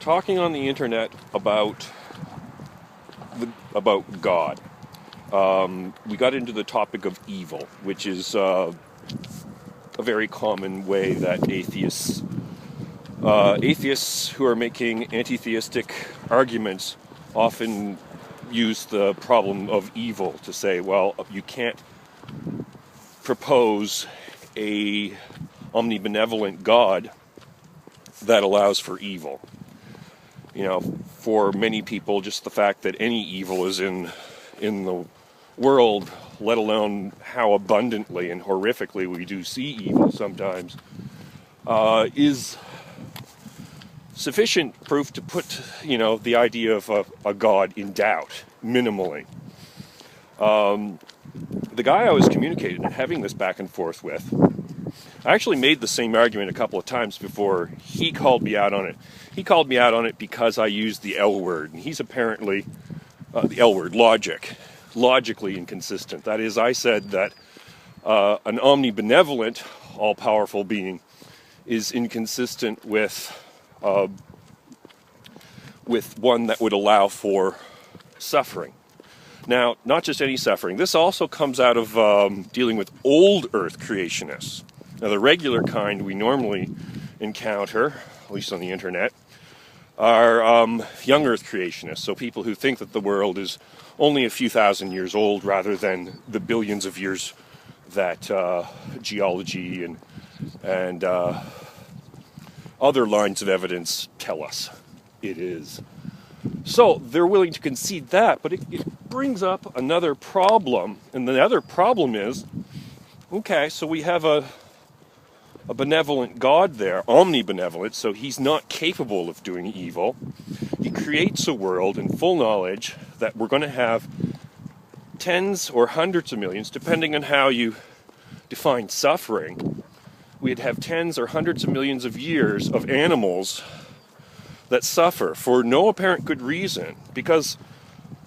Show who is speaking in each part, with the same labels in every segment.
Speaker 1: talking on the internet about God. We got into the topic of evil, which is a very common way that atheists who are making anti-theistic arguments often use the problem of evil to say, well, you can't propose a omnibenevolent God that allows for evil. You know, for many people, just the fact that any evil is in the world, let alone how abundantly and horrifically we do see evil sometimes, is sufficient proof to put, the idea of a God in doubt, minimally. The guy I was communicating and having this back and forth with, I actually made the same argument a couple of times before he called me out on it. He called me out on it because I used the L word, and he's apparently, the L word, logically inconsistent. That is, I said that an omnibenevolent, all-powerful being is inconsistent with one that would allow for suffering. Now, not just any suffering. This also comes out of dealing with old Earth creationists. Now, the regular kind we normally encounter, at least on the internet, are young Earth creationists. So people who think that the world is only a few thousand years old rather than the billions of years that geology and other lines of evidence tell us it is. So they're willing to concede that, but it brings up another problem, and the other problem is, okay, so we have a benevolent God there, omnibenevolent, so he's not capable of doing evil. He creates a world in full knowledge that we're going to have tens or hundreds of millions, depending on how you define suffering. We'd have tens or hundreds of millions of years of animals that suffer for no apparent good reason. Because,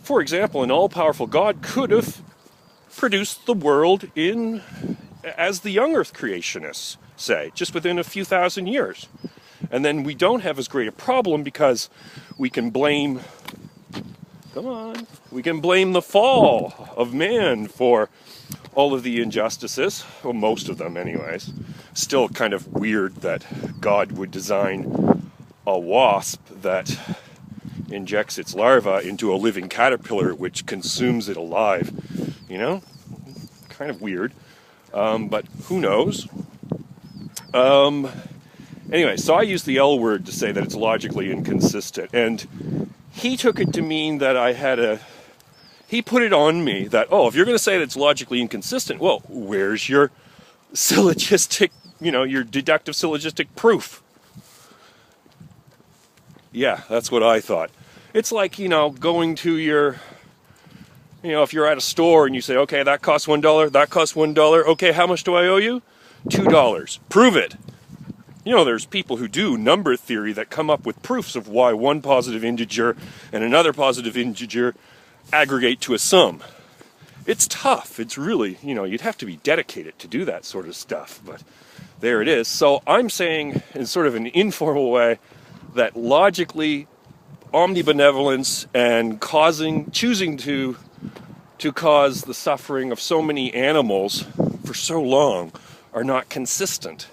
Speaker 1: for example, an all-powerful God could have produced the world as the young Earth creationists say, just within a few thousand years. And then we don't have as great a problem because we can blame the fall of man for all of the injustices, well, most of them anyways. Still kind of weird that God would design a wasp that injects its larva into a living caterpillar which consumes it alive. Kind of weird, but who knows? Anyway, so I used the L word to say that it's logically inconsistent, and he took it to mean that he put it on me that, if you're going to say that it's logically inconsistent, well, where's your syllogistic, your deductive syllogistic proof? Yeah, that's what I thought. It's like, going to your, if you're at a store and you say, okay, that costs $1, that costs $1, okay, how much do I owe you? $2. Prove it. There's people who do number theory that come up with proofs of why one positive integer and another positive integer aggregate to a sum. It's tough. It's really, you'd have to be dedicated to do that sort of stuff, but there it is. So I'm saying in sort of an informal way that logically omnibenevolence and choosing to cause the suffering of so many animals for so long are not consistent.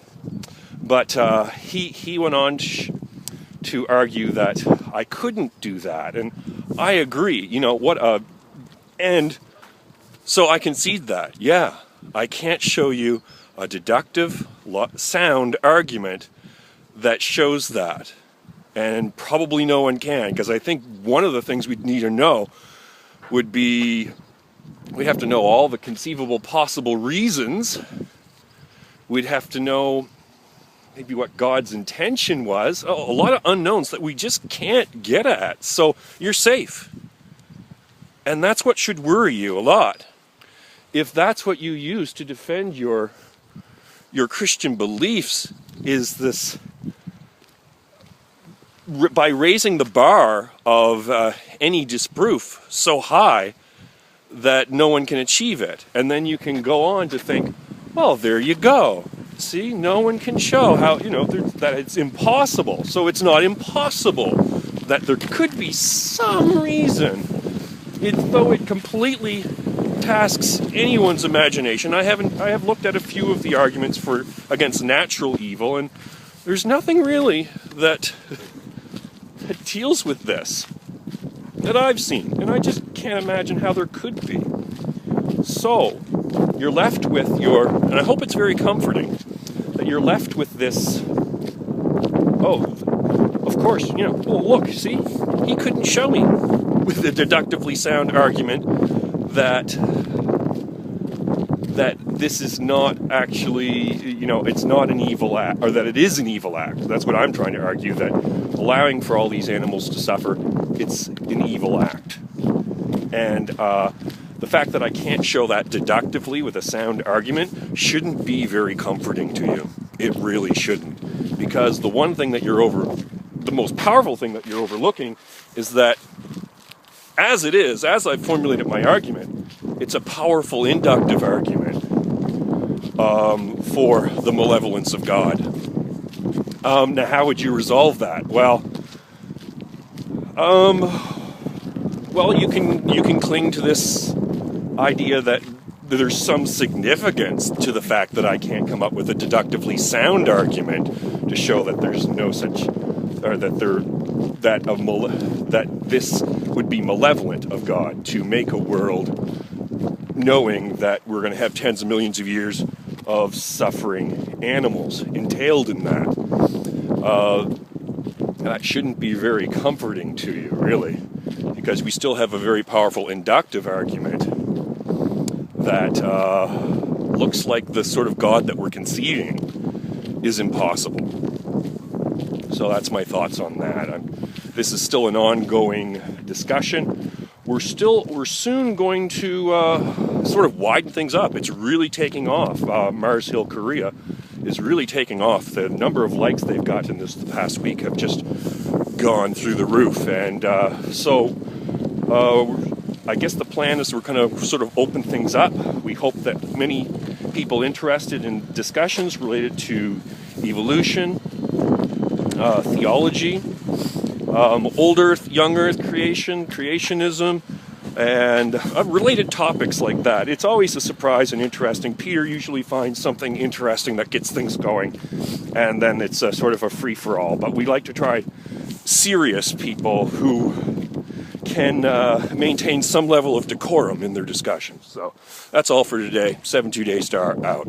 Speaker 1: But he went on to argue that I couldn't do that, and I agree. And so I concede that. Yeah, I can't show you a deductive, sound argument that shows that, and probably no one can, because I think one of the things we'd need to know would be we'd have to know all the conceivable possible reasons. We'd have to know maybe what God's intention was. A lot of unknowns that we just can't get at. So you're safe. And that's what should worry you a lot. If that's what you use to defend your Christian beliefs, is this, by raising the bar of any disproof so high that no one can achieve it. And then you can go on to think, well, there you go. See, no one can show how, that it's impossible. So it's not impossible that there could be some reason, though it completely tasks anyone's imagination. I have looked at a few of the arguments against natural evil, and there's nothing really that deals with this that I've seen, and I just can't imagine how there could be. So you're left with and I hope it's very comforting that you're left with this. Oh, of course, well, look, see, he couldn't show me with a deductively sound argument that this is not actually, it's not an evil act, or that it is an evil act. That's what I'm trying to argue, that allowing for all these animals to suffer, it's an evil act. And the fact that I can't show that deductively with a sound argument shouldn't be very comforting to you. It really shouldn't. Because the most powerful thing that you're overlooking is that as I've formulated my argument, it's a powerful inductive argument for the malevolence of God. Now, how would you resolve that? Well, you can cling to this idea that there's some significance to the fact that I can't come up with a deductively sound argument to show that there's no such, or that this would be malevolent of God to make a world knowing that we're going to have tens of millions of years of suffering animals entailed in that. That shouldn't be very comforting to you, really, because we still have a very powerful inductive argument that looks like the sort of God that we're conceiving is impossible. So that's my thoughts on that. This is still an ongoing discussion. We're soon going to sort of widen things up. It's really taking off. Mars Hill, Korea is really taking off. The number of likes they've gotten this past week have just gone through the roof. And so I guess the plan is we're going to sort of open things up. We hope that many people interested in discussions related to evolution, theology, old Earth, young Earth creationism, and related topics like that. It's always a surprise and interesting. Peter usually finds something interesting that gets things going, and then it's sort of a free-for-all. But we like to try serious people who can maintain some level of decorum in their discussions. So that's all for today. 72 Daystar out.